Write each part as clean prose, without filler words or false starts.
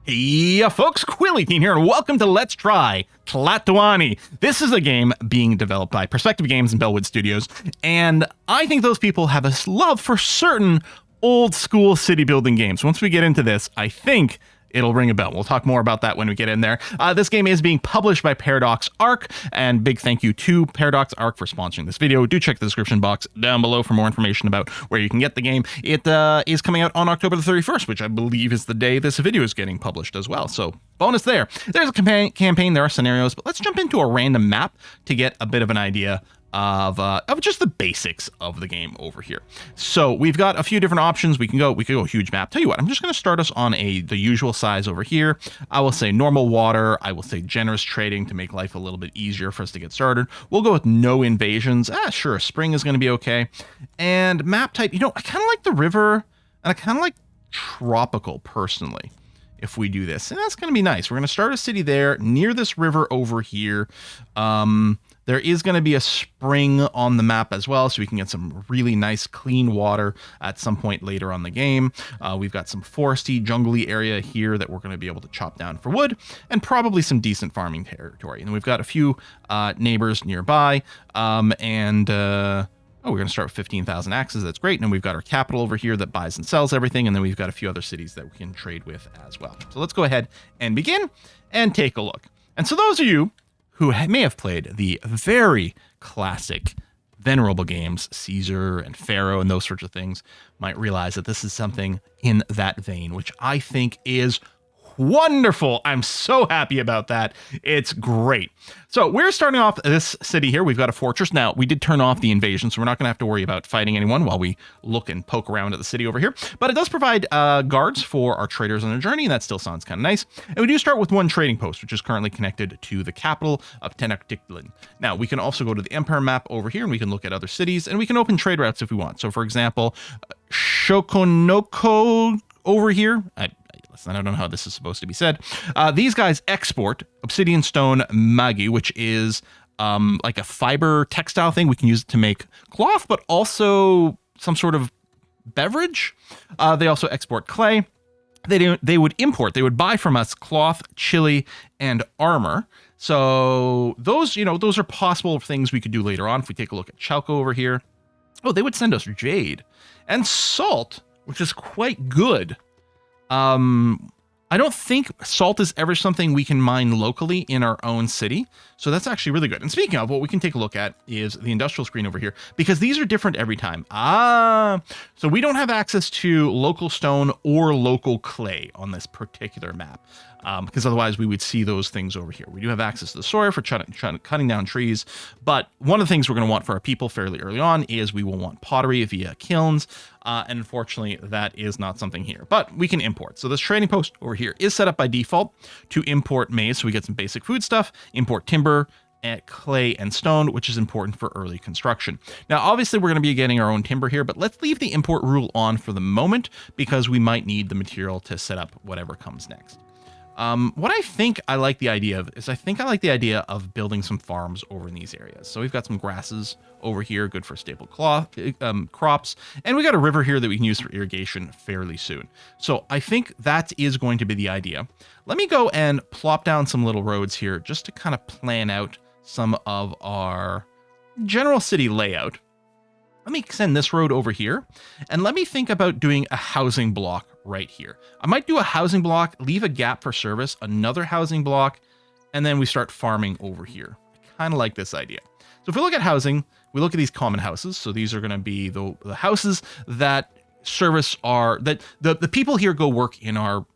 Hey, folks, Quilly18 here, and welcome to Let's Try Tlatoani. This is a game being developed by Perspective Games and Bellwood Studios, and I think those people have a love for certain old-school city-building games. Once we get into this, I think it'll ring a bell. We'll talk more about that when we get in there. This game is being published by Paradox Arc, and big thank you to Paradox Arc for sponsoring this video. Do check the description box down below for more information about where you can get the game. It is coming out on October the 31st, which I believe is the day this video is getting published as well. So bonus there. There's a campaign, there are scenarios, but let's jump into a random map to get a bit of an idea of just the basics of the game over here. So we've got a few different options. We can go huge map. Tell you what, I'm just going to start us on the usual size over here. I will say normal water. I will say generous trading to make life a little bit easier for us to get started. We'll go with no invasions. Sure, spring is going to be okay. And map type, I kind of like the river, and I kind of like tropical personally. If we do this, and that's going to be nice. We're going to start a city there near this river over here. There is going to be a spring on the map as well, so we can get some really nice clean water at some point later on the game. We've got some foresty, jungly area here that we're going to be able to chop down for wood, and probably some decent farming territory. And we've got a few neighbors nearby, we're going to start with 15,000 axes. That's great. And then we've got our capital over here that buys and sells everything. And then we've got a few other cities that we can trade with as well. So let's go ahead and begin and take a look. And so those of you who may have played the very classic venerable games, Caesar and Pharaoh and those sorts of things, might realize that this is something in that vein, which I think is wonderful. I'm so happy about that. It's great. So we're starting off this city here. We've got a fortress. Now, we did turn off the invasion, so we're not going to have to worry about fighting anyone while we look and poke around at the city over here. But it does provide guards for our traders on their journey, and that still sounds kind of nice. And we do start with one trading post, which is currently connected to the capital of Tenochtitlan. Now, we can also go to the empire map over here, and we can look at other cities, and we can open trade routes if we want. So, for example, Shokonoko over here, I don't know how this is supposed to be said. These guys export obsidian stone magi, which is like a fiber textile thing. We can use it to make cloth, but also some sort of beverage. They also export clay. They would buy from us cloth, chili, and armor. So those are possible things we could do later on. If we take a look at Chalco over here, they would send us jade and salt, which is quite good. I don't think salt is ever something we can mine locally in our own city. So that's actually really good. And speaking of, what we can take a look at is the industrial screen over here, because these are different every time. So we don't have access to local stone or local clay on this particular map. Because otherwise we would see those things over here. We do have access to the soil for cutting down trees, but one of the things we're going to want for our people fairly early on is we will want pottery via kilns, and unfortunately that is not something here, but we can import. So this trading post over here is set up by default to import maize, so we get some basic food stuff, import timber, clay and stone, which is important for early construction. Now, obviously, we're going to be getting our own timber here, but let's leave the import rule on for the moment because we might need the material to set up whatever comes next. What I think I like the idea of is I like the idea of building some farms over in these areas. So we've got some grasses over here, good for staple crops, and we got a river here that we can use for irrigation fairly soon. So I think that is going to be the idea. Let me go and plop down some little roads here just to kind of plan out some of our general city layout. Let me send this road over here, and let me think about doing a housing block right here. I might do a housing block, leave a gap for service, another housing block, and then we start farming over here. I kind of like this idea. So if we look at housing, we look at these common houses. So these are going to be the houses that service the people here go work in our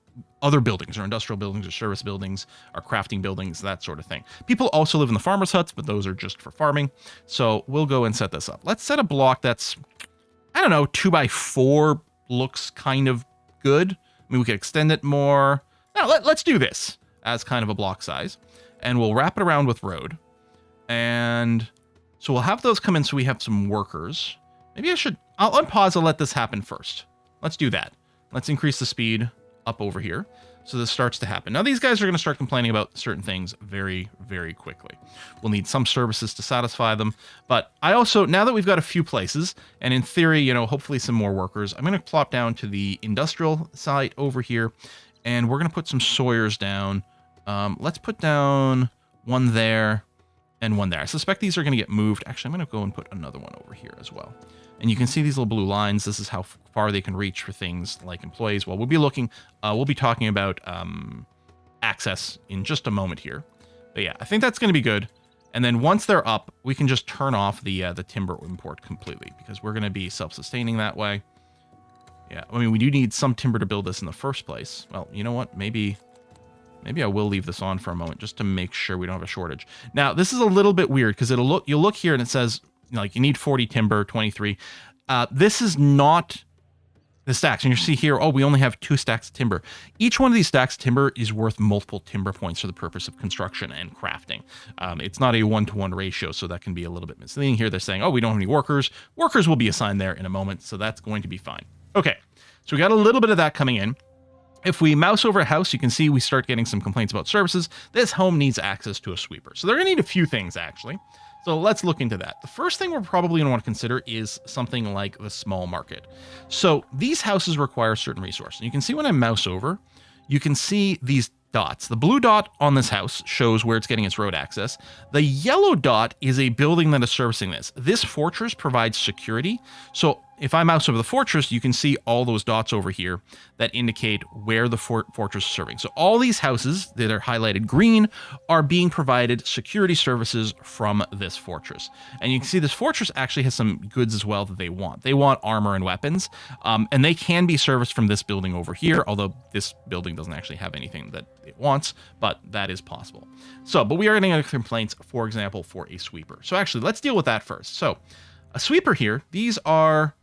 other buildings, or industrial buildings, or service buildings, or crafting buildings, that sort of thing. People also live in the farmers' huts, but those are just for farming. So we'll go and set this up. Let's set a block that's, 2x4 looks kind of good. I mean, we could extend it more. Now, let's do this as kind of a block size, and we'll wrap it around with road. And so we'll have those come in so we have some workers. Maybe I'll unpause and let this happen first. Let's do that. Let's increase the speed up over here so this starts to happen. Now these guys are going to start complaining about certain things very, very quickly. We'll need some services to satisfy them, but I also, now that we've got a few places, and in theory, hopefully some more workers, I'm going to plop down to the industrial site over here, And we're going to put some Sawyers down. Let's put down one there and one there. I suspect these are going to get moved. Actually, I'm going to go and put another one over here as well. And you can see these little blue lines. This is how far they can reach for things like employees. Well, we'll be talking about access in just a moment here. But yeah, I think that's going to be good. And then once they're up, we can just turn off the timber import completely because we're going to be self-sustaining that way. Yeah, I mean, we do need some timber to build this in the first place. Well, you know what? Maybe I will leave this on for a moment just to make sure we don't have a shortage. Now, this is a little bit weird because you'll look here and it says, like, you need 40 timber, 23. This is not the stacks. And you see here, oh, we only have 2 stacks of timber. Each one of these stacks of timber is worth multiple timber points for the purpose of construction and crafting. It's not a 1-to-1 ratio, so that can be a little bit misleading here. They're saying, oh, we don't have any workers. Workers will be assigned there in a moment, so that's going to be fine. Okay, so we got a little bit of that coming in. If we mouse over a house, you can see we start getting some complaints about services. This home needs access to a sweeper. So they're going to need a few things, actually. So let's look into that. The first thing we're probably going to want to consider is something like the small market. So these houses require certain resources. You can see when I mouse over, you can see these dots. The blue dot on this house shows where it's getting its road access. The yellow dot is a building that is servicing this. This fortress provides security. So if I mouse over the fortress, you can see all those dots over here that indicate where the fortress is serving. So all these houses that are highlighted green are being provided security services from this fortress. And you can see this fortress actually has some goods as well that they want. They want armor and weapons, and they can be serviced from this building over here, although this building doesn't actually have anything that it wants, but that is possible. So, but we are getting complaints, for example, for a sweeper. So actually, let's deal with that first. So a sweeper here, these are...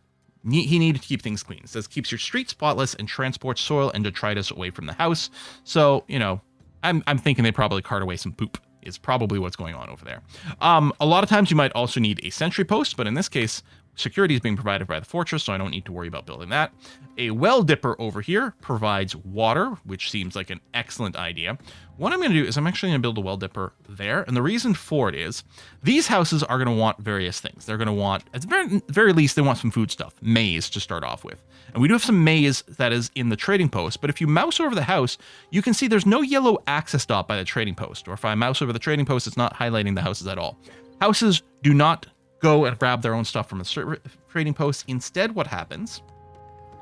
He needed to keep things clean. It says keeps your street spotless and transports soil and detritus away from the house. So, you know, I'm thinking they probably cart away some poop is probably what's going on over there. A lot of times you might also need a sentry post, but in this case, security is being provided by the fortress, so I don't need to worry about building that. A well dipper over here provides water, which seems like an excellent idea. What I'm going to do is I'm actually going to build a well dipper there, and the reason for it is these houses are going to want various things. They're going to want, at the very least, they want some food stuff, maize to start off with. And we do have some maize that is in the trading post, but if you mouse over the house, you can see there's no yellow access dot by the trading post, or if I mouse over the trading post, it's not highlighting the houses at all. Houses do not go and grab their own stuff from the trading post. Instead, what happens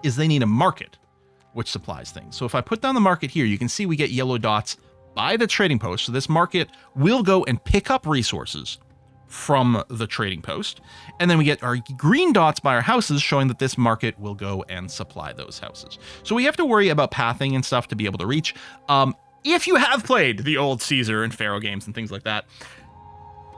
is they need a market which supplies things. So if I put down the market here, you can see we get yellow dots by the trading post. So this market will go and pick up resources from the trading post. And then we get our green dots by our houses showing that this market will go and supply those houses. So we have to worry about pathing and stuff to be able to reach. If you have played the old Caesar and Pharaoh games and things like that,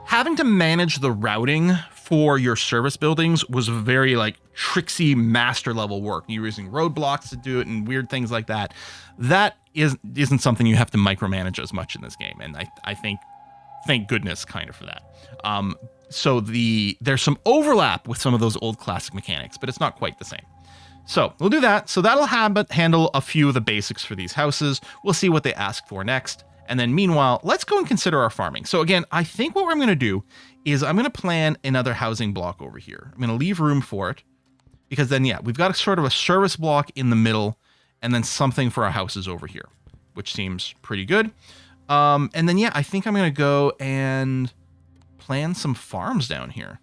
having to manage the routing for your service buildings was very like tricksy master level work. You're using roadblocks to do it and weird things like that. That isn't something you have to micromanage as much in this game. And I think, thank goodness kind of for that. So there's some overlap with some of those old classic mechanics, but it's not quite the same. So we'll do that. So that'll handle a few of the basics for these houses. We'll see what they ask for next. And then meanwhile, let's go and consider our farming. So again, I think what I'm going to do is I'm going to plan another housing block over here. I'm going to leave room for it because then, yeah, we've got a sort of a service block in the middle and then something for our houses over here, which seems pretty good. And then, yeah, I think I'm going to go and plan some farms down here.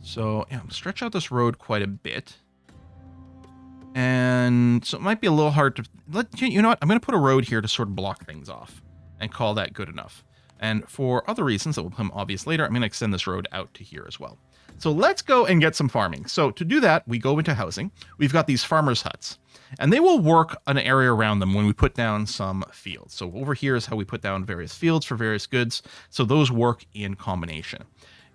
So yeah, stretch out this road quite a bit. And so it might be a little hard to you know what? I'm going to put a road here to sort of block things off and call that good enough. And for other reasons that will become obvious later, I'm going to extend this road out to here as well. So let's go and get some farming. So to do that, we go into housing. We've got these farmers' huts, and they will work an area around them when we put down some fields. So over here is how we put down various fields for various goods. So those work in combination.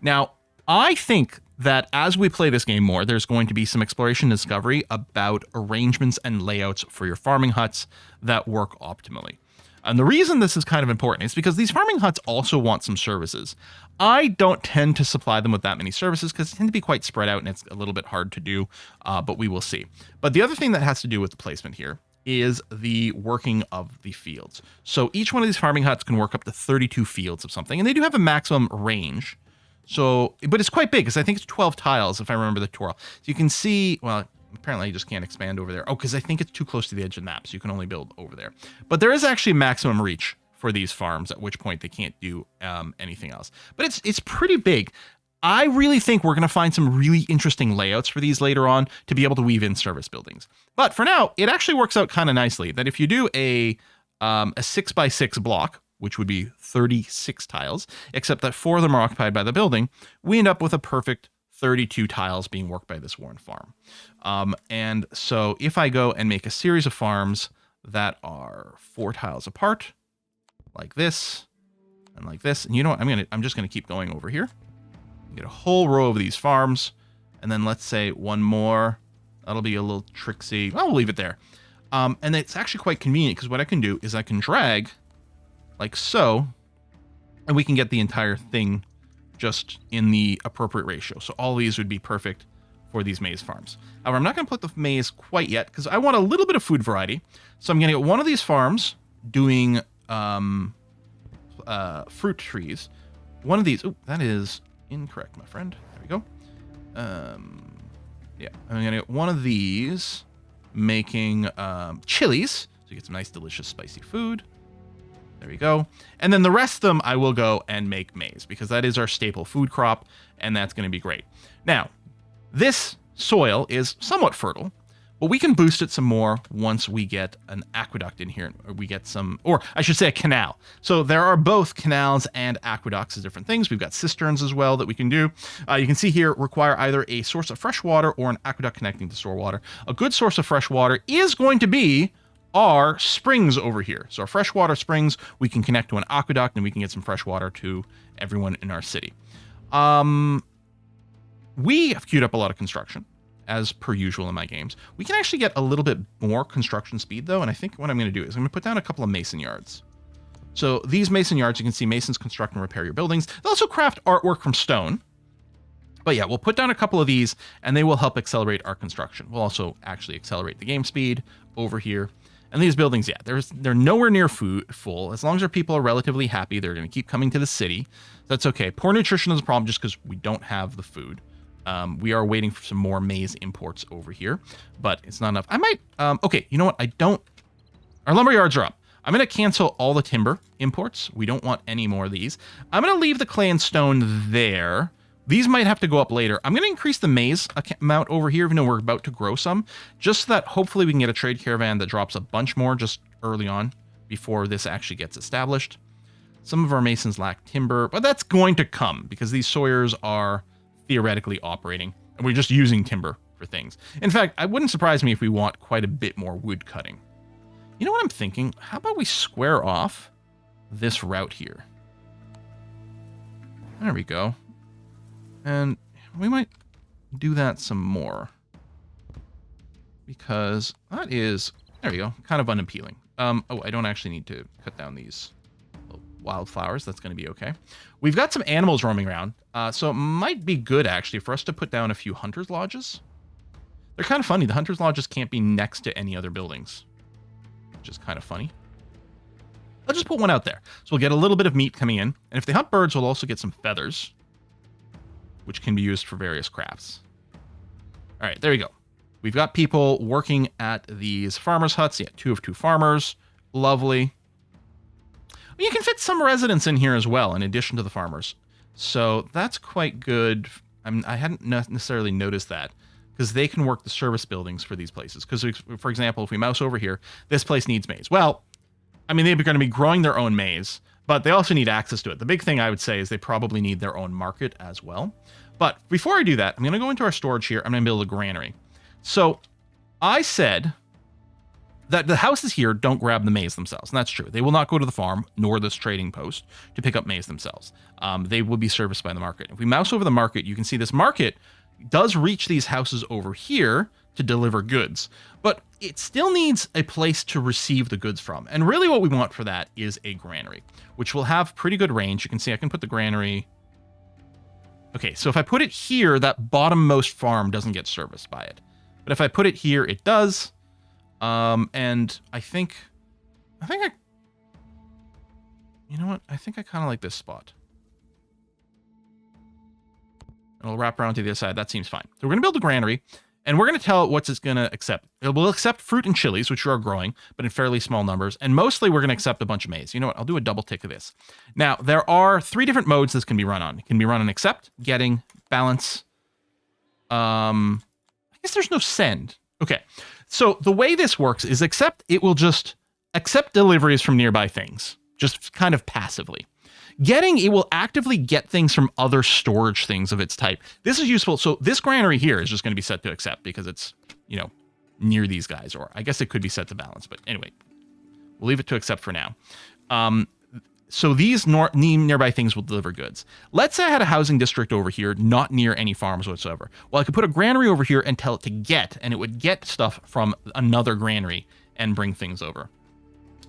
Now, I think that as we play this game more, there's going to be some exploration and discovery about arrangements and layouts for your farming huts that work optimally. And the reason this is kind of important is because these farming huts also want some services. I don't tend to supply them with that many services because they tend to be quite spread out and it's a little bit hard to do, but we will see. But the other thing that has to do with the placement here is the working of the fields. So each one of these farming huts can work up to 32 fields of something, and they do have a maximum range. So, but it's quite big because I think it's 12 tiles if I remember the tutorial. So you can see, well, Apparently I just can't expand over there. Oh, because I think it's too close to the edge of the map, so you can only build over there. But there is actually maximum reach for these farms, at which point they can't do anything else. But it's pretty big. I really think we're going to find some really interesting layouts for these later on to be able to weave in service buildings. But for now, it actually works out kind of nicely that if you do a 6x6 block, which would be 36 tiles, except that 4 of them are occupied by the building, we end up with a perfect 32 tiles being worked by this Warren farm. And so if I go and make a series of farms that are 4 tiles apart, like this, and like this, and you know what, I'm just gonna keep going over here. Get a whole row of these farms, and then let's say one more. That'll be a little tricksy. I'll leave it there. And it's actually quite convenient because what I can do is I can drag like so, and we can get the entire thing just in the appropriate ratio. So all these would be perfect for these maize farms. However, I'm not going to put the maize quite yet because I want a little bit of food variety. So I'm going to get one of these farms doing fruit trees. One of these. Oh, that is incorrect, my friend. There we go. Yeah, I'm going to get one of these making chilies. So you get some nice, delicious, spicy food. There we go. And then the rest of them, I will go and make maize because that is our staple food crop, and that's going to be great. Now, this soil is somewhat fertile, but we can boost it some more once we get an aqueduct in here. Or we get some, or I should say a canal. So there are both canals and aqueducts as different things. We've got cisterns as well that we can do. You can see here require either a source of fresh water or an aqueduct connecting to store water. A good source of fresh water is going to be our springs over here. So our freshwater springs, we can connect to an aqueduct and we can get some fresh water to everyone in our city. We have queued up a lot of construction, as per usual in my games. We can actually get a little bit more construction speed though, and I think what I'm going to do is I'm going to put down a couple of mason yards. So these mason yards, you can see masons construct and repair your buildings. They also craft artwork from stone. But yeah, we'll put down a couple of these and they will help accelerate our construction. We'll also actually accelerate the game speed over here. And these buildings, yeah, they're nowhere near full. As long as our people are relatively happy, they're going to keep coming to the city. That's okay. Poor nutrition is a problem just because we don't have the food. We are waiting for some more maize imports over here, but it's not enough. I might, okay, you know what? Our lumber yards are up. I'm going to cancel all the timber imports. We don't want any more of these. I'm going to leave the clay and stone there. These might have to go up later. I'm going to increase the maize amount over here, even though we're about to grow some, just so that hopefully we can get a trade caravan that drops a bunch more just early on before this actually gets established. Some of our masons lack timber, but that's going to come because these sawyers are theoretically operating, and we're just using timber for things. In fact, it wouldn't surprise me if we want quite a bit more wood cutting. You know what I'm thinking? How about we square off this route here? There we go. And we might do that some more because that is, there we go, kind of unappealing. Oh, I don't actually need to cut down these wildflowers. That's going to be okay. We've got some animals roaming around, so it might be good actually for us to put down a few hunters' lodges. They're kind of funny. The hunters' lodges can't be next to any other buildings, which is kind of funny. I'll just put one out there. So we'll get a little bit of meat coming in, and if they hunt birds, we'll also get some feathers, which can be used for various crafts. All right, there you go. We've got people working at these farmers' huts. Yeah, 2 of 2 farmers. Lovely. You can fit some residents in here as well, in addition to the farmers. So that's quite good. I hadn't necessarily noticed that, because they can work the service buildings for these places. Because, for example, if we mouse over here, this place needs maize. Well, I mean, they're going to be growing their own maize, but they also need access to it. The big thing I would say is they probably need their own market as well. But before I do that, I'm going to go into our storage here. I'm going to build a granary. So I said that the houses here don't grab the maize themselves. And that's true. They will not go to the farm, nor this trading post, to pick up maize themselves. They will be serviced by the market. If we mouse over the market, you can see this market does reach these houses over here to deliver goods. But it still needs a place to receive the goods from. And really what we want for that is a granary, which will have pretty good range. You can see I can put the granary. Okay, so if I put it here, that bottommost farm doesn't get serviced by it. But if I put it here, it does. And I think you know what? I think I kind of like this spot. It'll wrap around to the other side. That seems fine. So we're going to build a granary. And we're going to tell it what it's going to accept. It will accept fruit and chilies, which are growing, but in fairly small numbers. And mostly we're going to accept a bunch of maize. You know what? I'll do a double tick of this. Now, there are 3 different modes this can be run on. It can be run on accept, getting, balance. I guess there's no send. Okay. So the way this works is accept, it will just accept deliveries from nearby things, just kind of passively. Getting, it will actively get things from other storage things of its type. This is useful. So this granary here is just going to be set to accept because it's, you know, near these guys, or I guess it could be set to balance, but anyway, we'll leave it to accept for now. So these nearby things will deliver goods. Let's say I had a housing district over here, not near any farms whatsoever. Well, I could put a granary over here and tell it to get, and it would get stuff from another granary and bring things over.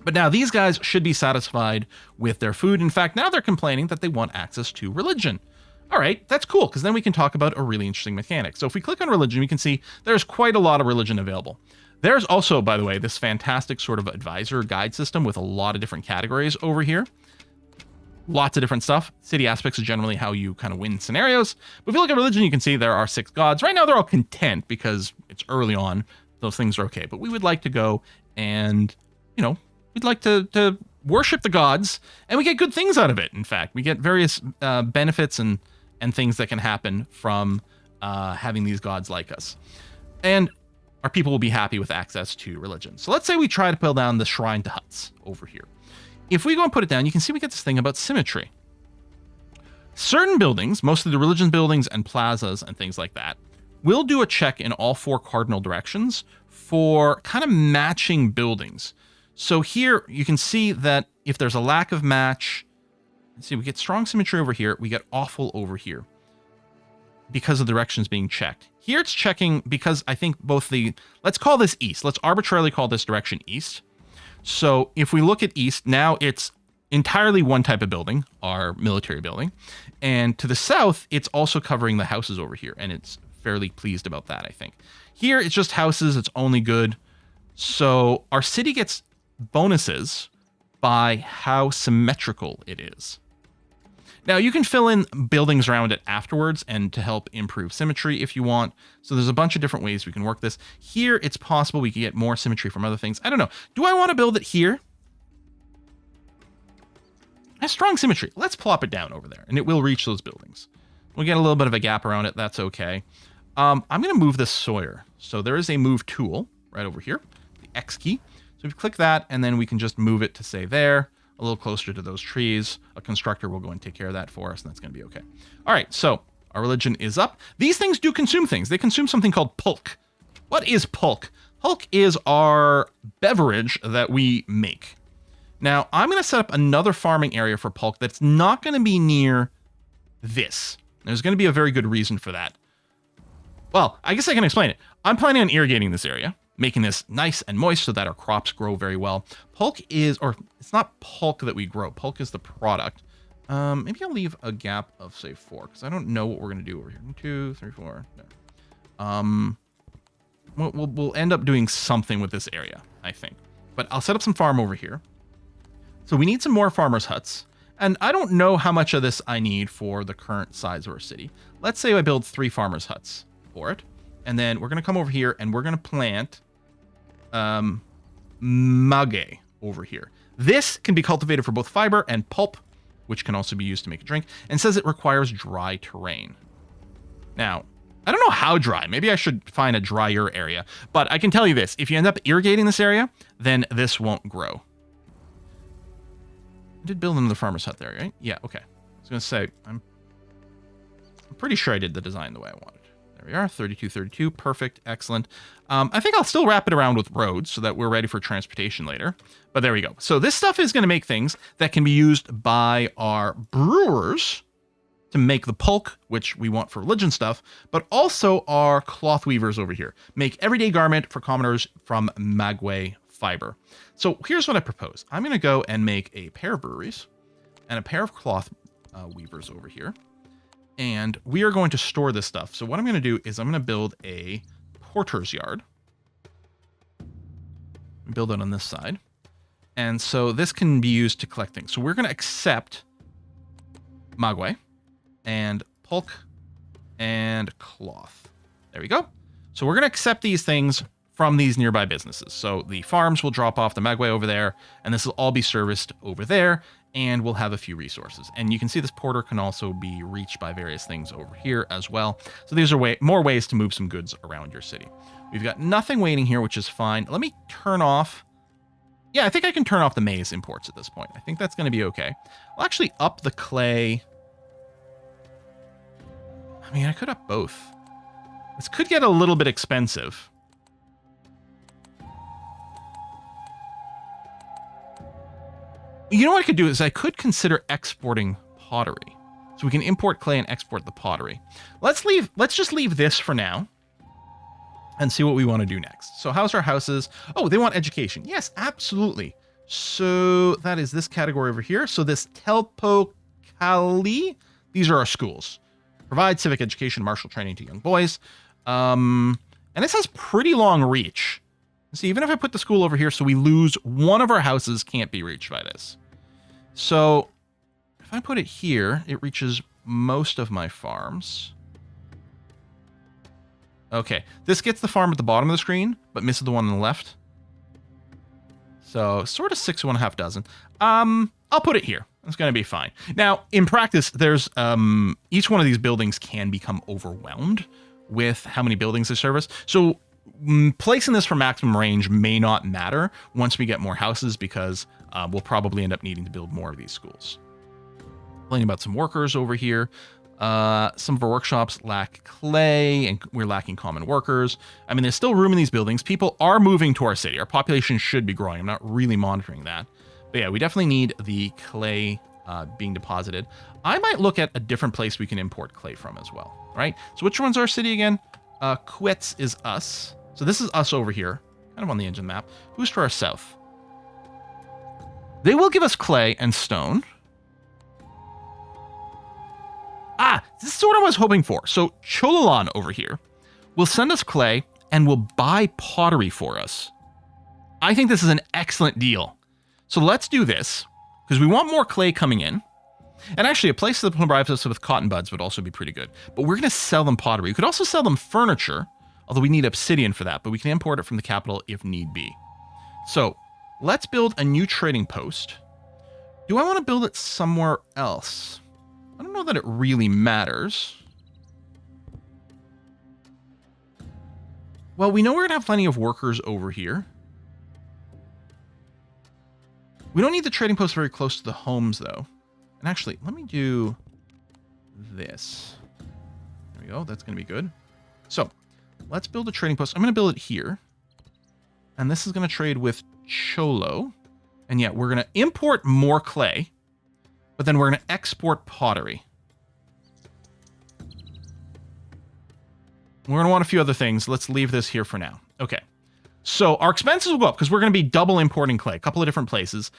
But now these guys should be satisfied with their food. In fact, now they're complaining that they want access to religion. All right, that's cool, because then we can talk about a really interesting mechanic. So if we click on religion, we can see there's quite a lot of religion available. There's also, by the way, this fantastic sort of advisor guide system with a lot of different categories over here. Lots of different stuff. City aspects is generally how you kind of win scenarios. But if you look at religion, you can see there are 6 gods. Right now, they're all content because it's early on. Those things are okay. But we would like to go and, you know, we'd like to worship the gods, and we get good things out of it. In fact, we get various benefits and things that can happen from having these gods like us. And our people will be happy with access to religion. So let's say we try to pull down the shrine to huts over here. If we go and put it down, you can see we get this thing about symmetry. Certain buildings, mostly the religion buildings and plazas and things like that, will do a check in all 4 cardinal directions for kind of matching buildings. So here you can see that if there's a lack of match, see, we get strong symmetry over here, we get awful over here because of the directions being checked. Here it's checking because I think both let's call this east. Let's arbitrarily call this direction east. So if we look at east, now it's entirely one type of building, our military building. And to the south, it's also covering the houses over here. And it's fairly pleased about that, I think. Here, it's just houses. It's only good. So our city gets bonuses by how symmetrical it is. Now, you can fill in buildings around it afterwards and to help improve symmetry if you want. So there's a bunch of different ways we can work this. Here, it's possible we can get more symmetry from other things. I don't know. Do I want to build it here? It has strong symmetry. Let's plop it down over there, and it will reach those buildings. We'll get a little bit of a gap around it. That's okay. I'm going to move this Sawyer. So there is a move tool right over here, the X key. So if you click that, and then we can just move it to, say, there, a little closer to those trees. A constructor will go and take care of that for us, and that's going to be okay. All right, so our religion is up. These things do consume things. They consume something called pulque. What is pulque? Pulque is our beverage that we make. Now, I'm going to set up another farming area for pulque that's not going to be near this. There's going to be a very good reason for that. Well, I guess I can explain it. I'm planning on irrigating this area, making this nice and moist so that our crops grow very well. Pulque is, or it's not pulque that we grow. Pulque is the product. Maybe I'll leave a gap of, say, 4, because I don't know what we're going to do over here. 1, 2, 3, 4. No. We'll end up doing something with this area, I think. But I'll set up some farm over here. So we need some more farmers' huts. And I don't know how much of this I need for the current size of our city. Let's say I build 3 farmers' huts for it. And then we're going to come over here and we're going to plant maguey over here. This can be cultivated for both fiber and pulp, which can also be used to make a drink, and says it requires dry terrain. Now, I don't know how dry. Maybe I should find a drier area. But I can tell you this. If you end up irrigating this area, then this won't grow. I did build another farmer's hut there, right? Yeah, okay. I was going to say, I'm pretty sure I did the design the way I wanted. There we are, 3232, perfect, excellent. I think I'll still wrap it around with roads so that we're ready for transportation later. But there we go. So this stuff is going to make things that can be used by our brewers to make the pulque, which we want for religion stuff, but also our cloth weavers over here. Make everyday garment for commoners from maguey fiber. So here's what I propose. I'm going to go and make a pair of breweries and a pair of cloth weavers over here. And we are going to store this stuff. So what I'm going to do is I'm going to build a porter's yard. Build it on this side. And so this can be used to collect things. So we're going to accept maguey and pulque and cloth. There we go. So we're going to accept these things from these nearby businesses. So the farms will drop off the Magway over there, and this will all be serviced over there, and we'll have a few resources. And you can see this porter can also be reached by various things over here as well. So these are more ways to move some goods around your city. We've got nothing waiting here, which is fine. Let me turn off... Yeah, I think I can turn off the maize imports at this point. I think that's going to be okay. I'll actually up the clay. I mean, I could up both. This could get a little bit expensive. You know what I could do is I could consider exporting pottery. So we can import clay and export the pottery. Let's just leave this for now and see what we want to do next. So how's our houses? Oh, they want education. Yes, absolutely. So that is this category over here. So this Telpokali, these are our schools. Provide civic education, martial training to young boys. And this has pretty long reach. See, even if I put the school over here, so we lose one of our houses can't be reached by this. So if I put it here, it reaches most of my farms. Okay, this gets the farm at the bottom of the screen, but misses the one on the left. So sort of 6 of 1/2 dozen. I'll put it here. It's going to be fine. Now, in practice, there's each one of these buildings can become overwhelmed with how many buildings they service. So placing this for maximum range may not matter once we get more houses, because we'll probably end up needing to build more of these schools. Complaining about some workers over here. Some of our workshops lack clay, and we're lacking common workers. I mean, there's still room in these buildings. People are moving to our city. Our population should be growing. I'm not really monitoring that. But yeah, we definitely need the clay being deposited. I might look at a different place we can import clay from as well, right? So which one's our city again? Quetz is us. So this is us over here, kind of on the edge of the map. Who's to our south? They will give us clay and stone. Ah, this is what I was hoping for. So Chololan over here will send us clay and will buy pottery for us. I think this is an excellent deal. So let's do this, because we want more clay coming in. And actually, a place that provides us with cotton buds would also be pretty good. But we're going to sell them pottery. We could also sell them furniture, although we need obsidian for that. But we can import it from the capital if need be. So let's build a new trading post. Do I want to build it somewhere else? I don't know that it really matters. Well, we know we're going to have plenty of workers over here. We don't need the trading post very close to the homes, though. And actually, let me do this. There we go. That's going to be good. So let's build a trading post. I'm going to build it here. And this is going to trade with Cholo. And yeah, we're going to import more clay. But then we're going to export pottery. We're going to want a few other things. Let's leave this here for now. Okay. So our expenses will go up because we're going to be double importing clay, a couple of different places.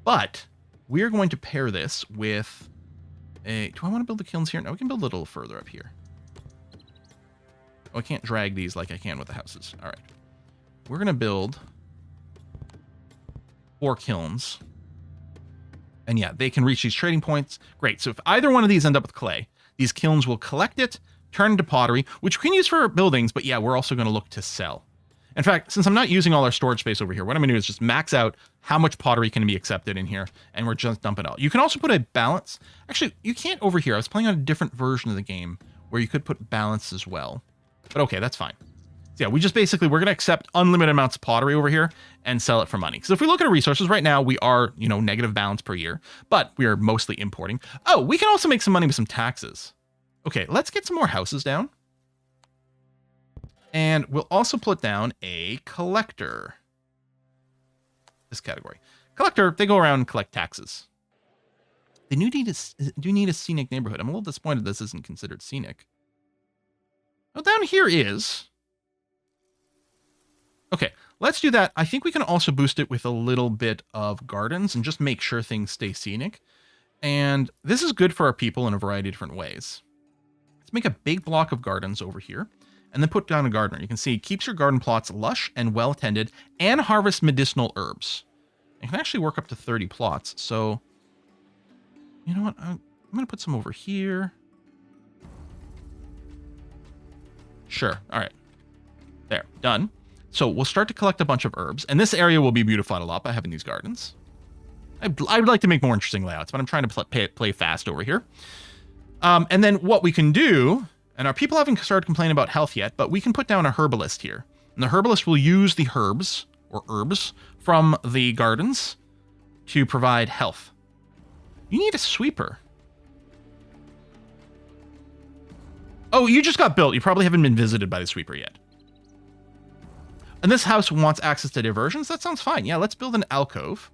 But we're going to pair this with a... Do I want to build the kilns here? No, we can build a little further up here. Oh, I can't drag these like I can with the houses. All right. We're going to build 4 kilns. And yeah, they can reach these trading points. Great. So if either one of these end up with clay, these kilns will collect it, turn into pottery, which we can use for buildings. But yeah, we're also going to look to sell. In fact, since I'm not using all our storage space over here, what I'm going to do is just max out how much pottery can be accepted in here, and we're just dumping it out. You can also put a balance. Actually, you can't over here. I was playing on a different version of the game where you could put balance as well. But okay, that's fine. So yeah, we're going to accept unlimited amounts of pottery over here and sell it for money. So if we look at our resources right now, we are, negative balance per year, but we are mostly importing. Oh, we can also make some money with some taxes. Okay, let's get some more houses down. And we'll also put down a collector. This category. Collector, they go around and collect taxes. They do need a scenic neighborhood. I'm a little disappointed this isn't considered scenic. Oh, down here is. Okay, let's do that. I think we can also boost it with a little bit of gardens and just make sure things stay scenic. And this is good for our people in a variety of different ways. Let's make a big block of gardens over here. And then put down a gardener. You can see it keeps your garden plots lush and well tended and harvest medicinal herbs. It can actually work up to 30 plots. So, you know what? I'm going to put some over here. Sure. All right. There, done. So we'll start to collect a bunch of herbs, and this area will be beautified a lot by having these gardens. I would like to make more interesting layouts, but I'm trying to play fast over here. And then what we can do, and our people haven't started complaining about health yet, but we can put down a herbalist here. And the herbalist will use the herbs from the gardens to provide health. You need a sweeper. Oh, you just got built. You probably haven't been visited by the sweeper yet. And this house wants access to diversions. That sounds fine. Yeah, let's build an alcove.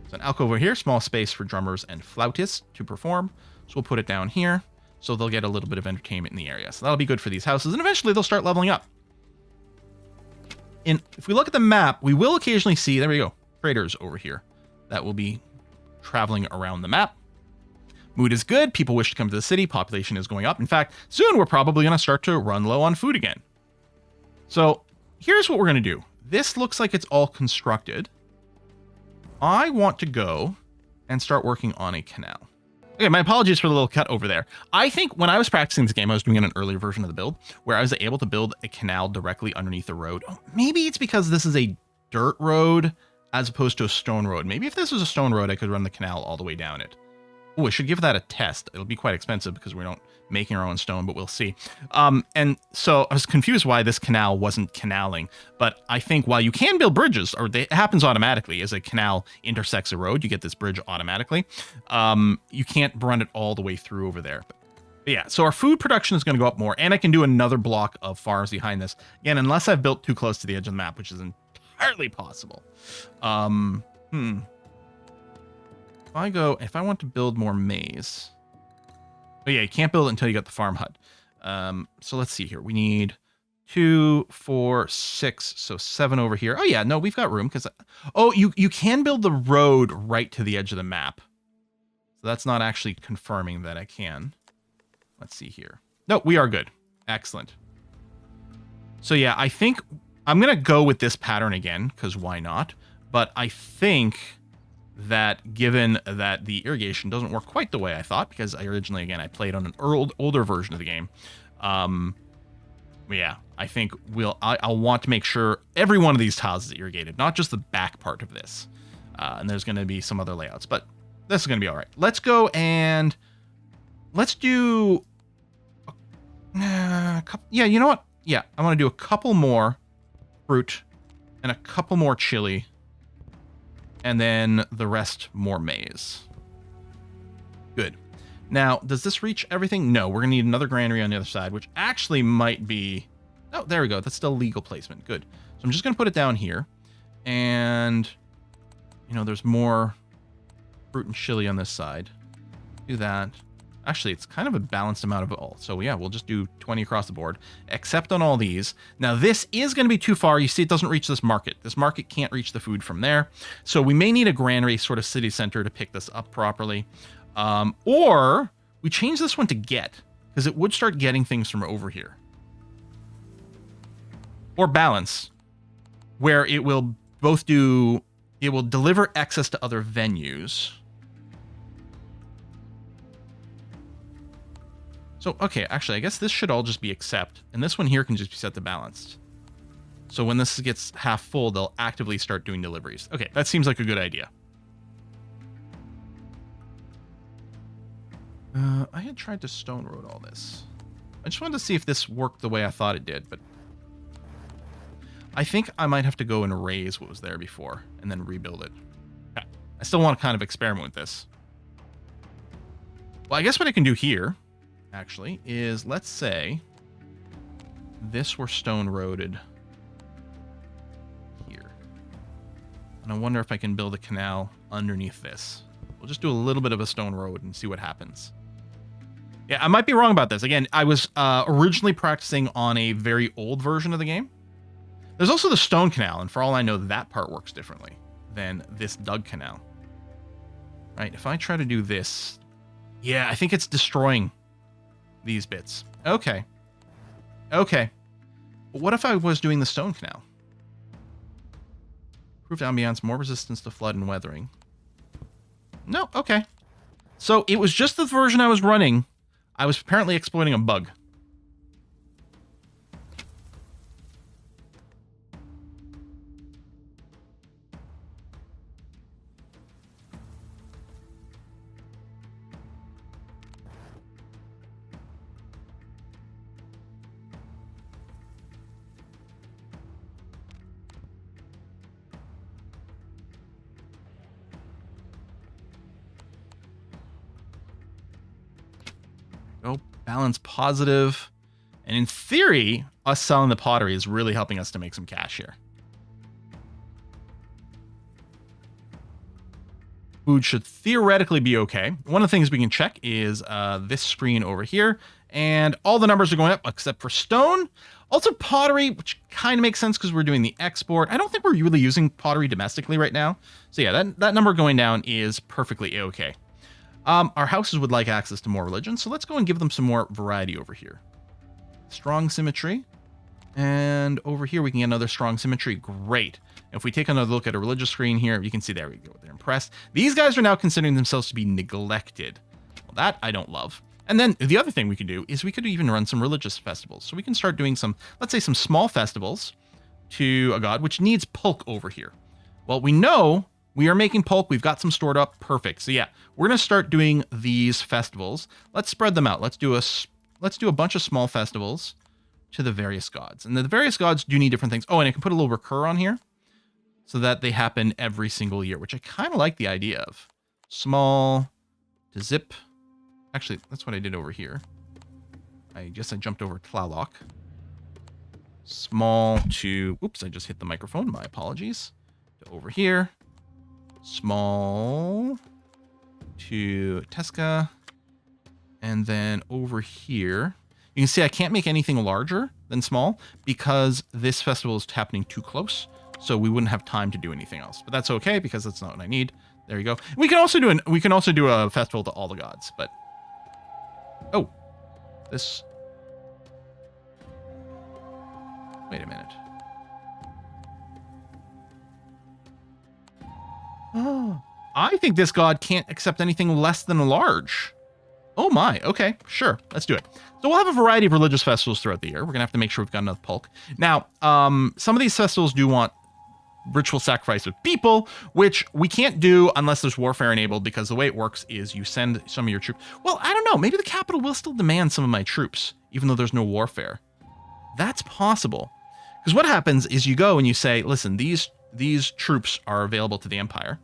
So an alcove over here, small space for drummers and flautists to perform. So we'll put it down here so they'll get a little bit of entertainment in the area. So that'll be good for these houses, and eventually they'll start leveling up. And if we look at the map, we will occasionally see, there we go, traders over here that will be traveling around the map. Mood is good. People wish to come to the city. Population is going up. In fact, soon we're probably going to start to run low on food again. So here's what we're going to do. This looks like it's all constructed. I want to go and start working on a canal. Okay, my apologies for the little cut over there. I think when I was practicing this game, I was doing an earlier version of the build where I was able to build a canal directly underneath the road. Oh, maybe it's because this is a dirt road as opposed to a stone road. Maybe if this was a stone road, I could run the canal all the way down it. Oh, I should give that a test. It'll be quite expensive because we're not making our own stone, but we'll see. And so I was confused why this canal wasn't canaling. But I think while you can build bridges, or it happens automatically as a canal intersects a road, you get this bridge automatically. You can't run it all the way through over there. But yeah, so our food production is going to go up more, and I can do another block of farms behind this. Again, unless I've built too close to the edge of the map, which is entirely possible. If I want to build more maize. Oh yeah, you can't build it until you got the farm hut. So let's see here. We need 2, 4, 6, so 7 over here. Oh yeah, no, we've got room because you can build the road right to the edge of the map. So that's not actually confirming that I can. Let's see here. No, we are good. Excellent. So yeah, I think I'm gonna go with this pattern again because why not? But I think that given that the irrigation doesn't work quite the way I thought, because I played on an older version of the game. Yeah, I think I'll want to make sure every one of these tiles is irrigated, not just the back part of this. And there's going to be some other layouts, but this is going to be all right. Let's go and let's do a couple. Yeah, you know what? Yeah, I want to do a couple more fruit and a couple more chili. And then the rest more maize. Good. Now, does this reach everything? No, we're going to need another granary on the other side, which actually might be... Oh, there we go. That's still legal placement. Good. So I'm just going to put it down here. And, there's more fruit and chili on this side. Do that. Actually, it's kind of a balanced amount of it all. So yeah, we'll just do 20 across the board, except on all these. Now, this is going to be too far. You see, it doesn't reach this market. This market can't reach the food from there. So we may need a granary sort of city center to pick this up properly. Or we change this one to get, because it would start getting things from over here. Or balance, where it will deliver excess to other venues. So, okay, actually, I guess this should all just be accept, and this one here can just be set to balanced. So when this gets half full, they'll actively start doing deliveries. Okay, that seems like a good idea. I had tried to stone road all this. I just wanted to see if this worked the way I thought it did, but I think I might have to go and erase what was there before and then rebuild it. Yeah, I still want to kind of experiment with this. Well, I guess what I can do here, actually, is let's say this were stone roaded here. And I wonder if I can build a canal underneath this. We'll just do a little bit of a stone road and see what happens. Yeah, I might be wrong about this. Again, I was originally practicing on a very old version of the game. There's also the stone canal, and for all I know, that part works differently than this dug canal. Right, if I try to do this... Yeah, I think it's destroying these bits. Okay. Okay. But what if I was doing the stone canal? Improved ambience, more resistance to flood and weathering. No, okay. So it was just the version I was running. I was apparently exploiting a bug. Balance positive. And in theory, us selling the pottery is really helping us to make some cash here. Food should theoretically be okay. One of the things we can check is this screen over here. And all the numbers are going up except for stone. Also pottery, which kind of makes sense because we're doing the export. I don't think we're really using pottery domestically right now. So yeah, that number going down is perfectly okay. Our houses would like access to more religion, so let's go and give them some more variety over here. Strong symmetry. And over here we can get another strong symmetry. Great. If we take another look at a religious screen here, you can see, there we go. They're impressed. These guys are now considering themselves to be neglected. Well, that I don't love. And then the other thing we could do is we could even run some religious festivals. So we can start doing some, let's say, some small festivals to a god, which needs pulque over here. Well, we know we are making pulque. We've got some stored up. Perfect. So yeah, we're going to start doing these festivals. Let's spread them out. Let's do a bunch of small festivals to the various gods. And the various gods do need different things. Oh, and I can put a little recur on here so that they happen every single year, which I kind of like the idea of. Small to zip. Actually, that's what I did over here. I guess I jumped over Tlaloc. Small to... Oops, I just hit the microphone. My apologies. To over here. Small to Tesca. And then over here. You can see I can't make anything larger than small because this festival is happening too close. So we wouldn't have time to do anything else. But that's okay because that's not what I need. There you go. We can also do a festival to all the gods, but... Oh, this. Wait a minute. Oh, I think this god can't accept anything less than a large. Oh my, okay, sure, let's do it. So we'll have a variety of religious festivals throughout the year. We're gonna have to make sure we've got enough pulque. Now, some of these festivals do want ritual sacrifice of people, which we can't do unless there's warfare enabled, because the way it works is you send some of your troops. Well, I don't know. Maybe the capital will still demand some of my troops, even though there's no warfare. That's possible. Because what happens is you go and you say, listen, these troops are available to the Empire.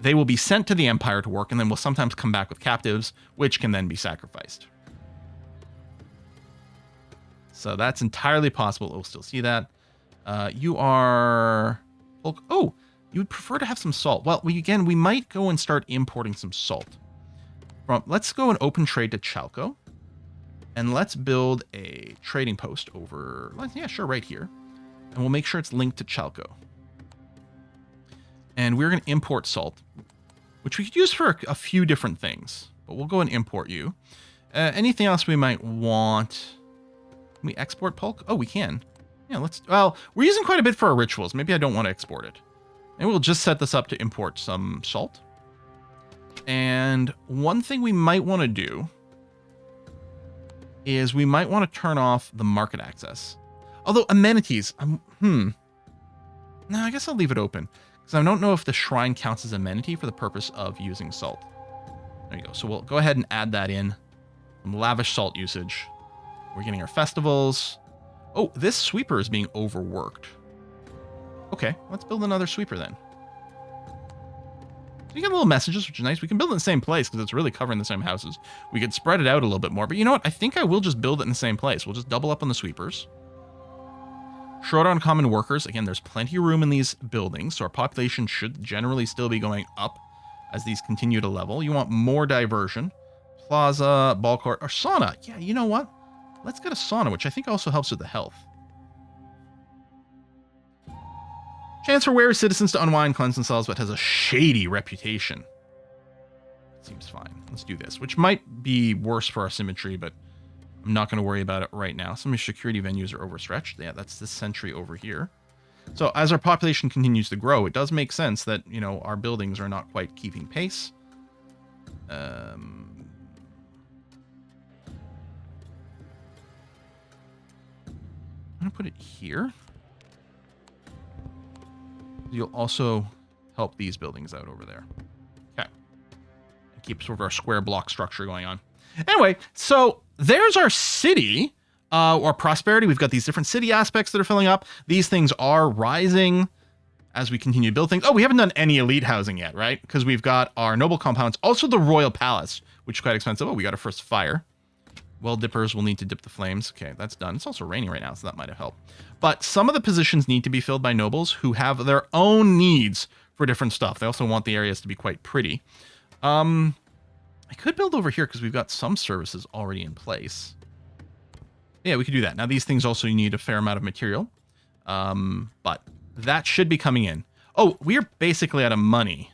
They will be sent to the Empire to work, and then will sometimes come back with captives, which can then be sacrificed. So that's entirely possible. We'll still see that. You are... Oh, you would prefer to have some salt. Well, we might go and start importing some salt. Let's go and open trade to Chalco. And let's build a trading post over... Yeah, sure, right here. And we'll make sure it's linked to Chalco. And we're going to import salt, which we could use for a few different things. But we'll go and import you. Anything else we might want? Can we export pulque? Oh, we can. Yeah, well, we're using quite a bit for our rituals. Maybe I don't want to export it. And we'll just set this up to import some salt. And one thing we might want to do is we might want to turn off the market access. Although amenities, no, I guess I'll leave it open. Because I don't know if the shrine counts as amenity for the purpose of using salt. There you go. So we'll go ahead and add that in. Some lavish salt usage. We're getting our festivals. Oh, this sweeper is being overworked. Okay, let's build another sweeper then. So you get little messages, which is nice. We can build it in the same place because it's really covering the same houses. We could spread it out a little bit more. But you know what? I think I will just build it in the same place. We'll just double up on the sweepers. Short on common workers. Again, there's plenty of room in these buildings, so our population should generally still be going up as these continue to level. You want more diversion. Plaza, ball court, or sauna. Yeah, you know what? Let's get a sauna, which I think also helps with the health. Chance for wary citizens to unwind, cleanse themselves, but has a shady reputation. Seems fine. Let's do this, which might be worse for our symmetry, but I'm not going to worry about it right now. Some of your security venues are overstretched. Yeah, that's this sentry over here. So as our population continues to grow, it does make sense that, you know, our buildings are not quite keeping pace. I'm going to put it here. You'll also help these buildings out over there. Okay. And keep sort of our square block structure going on. Anyway, so there's our city, or prosperity. We've got these different city aspects that are filling up. These things are rising as we continue to build things. Oh, we haven't done any elite housing yet, right? Because we've got our noble compounds. Also the royal palace, which is quite expensive. Oh, we got our first fire. Well dippers will need to dip the flames. Okay, that's done. It's also raining right now, so that might have helped. But some of the positions need to be filled by nobles who have their own needs for different stuff. They also want the areas to be quite pretty. I could build over here because we've got some services already in place. Yeah, we could do that. Now, these things also need a fair amount of material. But that should be coming in. Oh, we are basically out of money.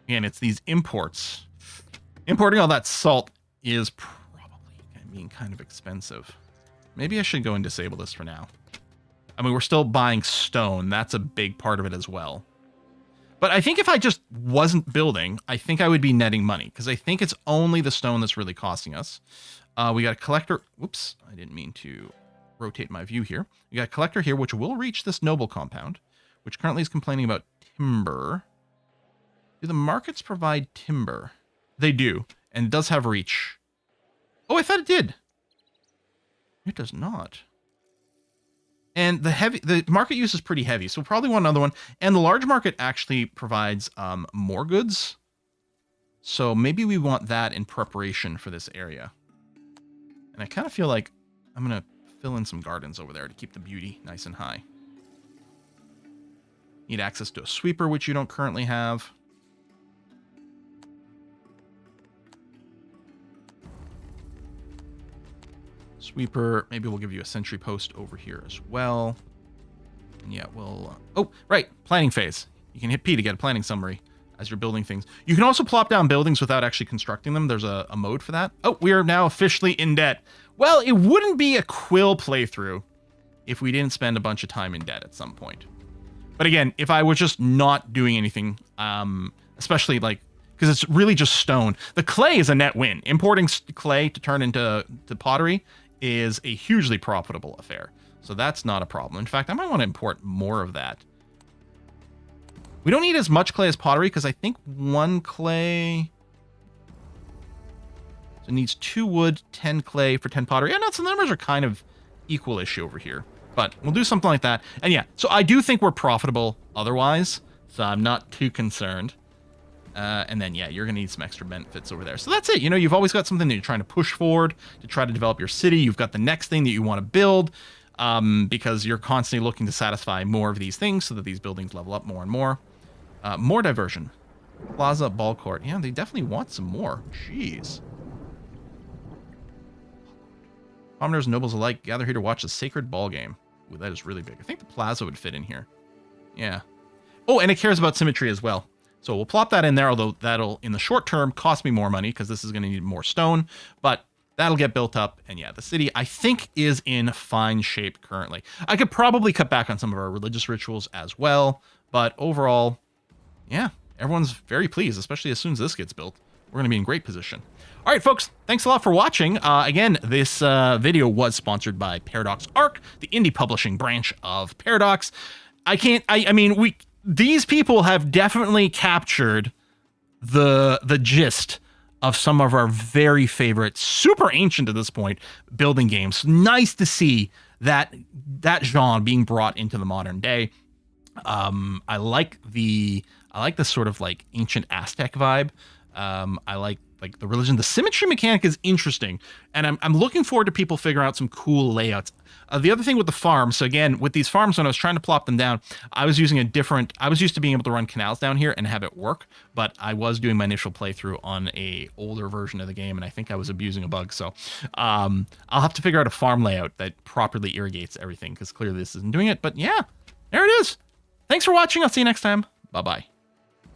And it's these imports. Importing all that salt is probably being kind of expensive. Maybe I should go and disable this for now. I mean, we're still buying stone. That's a big part of it as well. But I think if I just wasn't building, I think I would be netting money, because I think it's only the stone that's really costing us. We got a collector. Whoops, I didn't mean to rotate my view here. We got a collector here, which will reach this noble compound, which currently is complaining about timber. Do the markets provide timber? They do, and it does have reach. Oh, I thought it did. It does not. And the market use is pretty heavy, so we'll probably want another one. And the large market actually provides more goods. So maybe we want that in preparation for this area. And I kind of feel like I'm going to fill in some gardens over there to keep the beauty nice and high. Need access to a sweeper, which you don't currently have. Sweeper, maybe we'll give you a sentry post over here as well. And yeah, we'll... oh, right, planning phase. You can hit P to get a planning summary as you're building things. You can also plop down buildings without actually constructing them. There's a mode for that. Oh, we are now officially in debt. Well, it wouldn't be a Quill playthrough if we didn't spend a bunch of time in debt at some point. But again, if I was just not doing anything, especially like... because it's really just stone. The clay is a net win. Importing clay to turn into pottery is a hugely profitable affair. So that's not a problem. In fact, I might want to import more of that. We don't need as much clay as pottery because I think one clay... so it needs 2 wood, 10 clay for 10 pottery. Yeah, no, so the numbers are kind of equal-ish over here. But we'll do something like that. And yeah, so I do think we're profitable otherwise. So I'm not too concerned. And then, yeah, you're going to need some extra benefits over there. So that's it. You know, you've always got something that you're trying to push forward to try to develop your city. You've got the next thing that you want to build because you're constantly looking to satisfy more of these things so that these buildings level up more and more. More diversion. Plaza, ball court. Yeah, they definitely want some more. Jeez. Commoners and nobles alike gather here to watch the sacred ball game. Ooh, that is really big. I think the plaza would fit in here. Yeah. Oh, and it cares about symmetry as well. So we'll plop that in there, although that'll, in the short term, cost me more money because this is going to need more stone. But that'll get built up. And yeah, the city, I think, is in fine shape currently. I could probably cut back on some of our religious rituals as well. But overall, yeah, everyone's very pleased, especially as soon as this gets built. We're going to be in great position. All right, folks, thanks a lot for watching. Again, this video was sponsored by Paradox Arc, the indie publishing branch of Paradox. These people have definitely captured the gist of some of our very favorite, super ancient at this point, building games. Nice to see that genre being brought into the modern day. I like the sort of like ancient Aztec vibe. I like the religion. The symmetry mechanic is interesting, and I'm looking forward to people figuring out some cool layouts. The other thing with the farms, so again, with these farms, when I was trying to plop them down, I was used to being able to run canals down here and have it work, but I was doing my initial playthrough on a older version of the game, and I think I was abusing a bug, so I'll have to figure out a farm layout that properly irrigates everything, because clearly this isn't doing it, but yeah, there it is. Thanks for watching. I'll see you next time. Bye-bye.